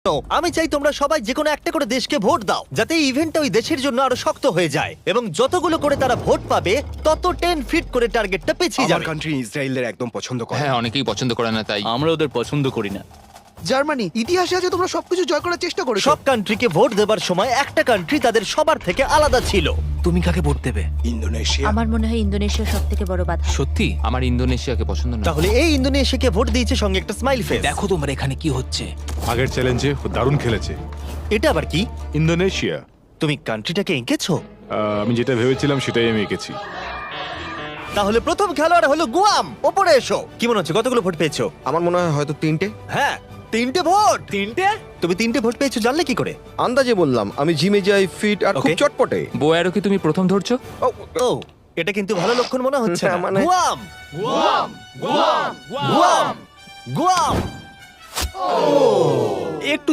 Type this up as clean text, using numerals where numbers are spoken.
আমি চাই তোমরা সবাই যে কোনো একটা করে দেশকে ভোট দাও, যাতে এই ইভেন্টটা ওই দেশের জন্য আরো শক্ত হয়ে যায়, এবং যতগুলো করে তারা ভোট পাবে তত 10 ফিট করে টার্গেটটা পেছিয়ে আমার যাবে। কান্ট্রি ইসরায়েলের একদম পছন্দ করে হ্যাঁ, অনেকেই পছন্দ করে না তাই। আমরা ওদের পছন্দ করি না। জার্মানি ইতিহাসে আছে তোমরা সবকিছু জয় করার চেষ্টা করেছো। সব কান্ট্রিকে ভোট দেবার সময় একটা কান্ট্রি তাদের সবার থেকে আলাদা ছিল। তুমি কাকে ভোট দেবে? ইন্দোনেশিয়া। আমার মনে হয় ইন্দোনেশিয়া সব থেকে বড় বাধা। সত্যি? আমার ইন্দোনেশিয়াকে পছন্দ না। তাহলে এই ইন্দোনেশিয়াকে ভোট দিয়েছে সঙ্গে একটা স্মাইল ফেস। দেখো তোমার এখানে কি হচ্ছে। আগের চ্যালেঞ্জে দারুণ খেলেছে এটা আবার কি? ইন্দোনেশিয়া। তুমি কান্ট্রিটাকে এঁকেছো? আমি যেটা ভেবেছিলাম সেটাই আমি এঁকেছি। তাহলে প্রথম খেলোয়াড় হলো গুয়াম। ওপরে এসো। কি মনে হচ্ছে কতগুলো ভোট পেয়েছো? আমার মনে হয় হয়তো 3টে। হ্যাঁ, 3টে ভোট। 3টে? তুমি 3টে ভোট পেয়েছো জানলে কি করে? আন্দাজে বললাম, আমি জিমে যাই, ফিট আর খুব Okay. চটপটে। বোয়ারও কি তুমি প্রথম ধরছো? ও, ও, এটা কিন্তু ভালো লক্ষণ মনে হচ্ছে না। না, মানে- গুয়াম, গুয়াম, গুয়াম। একটু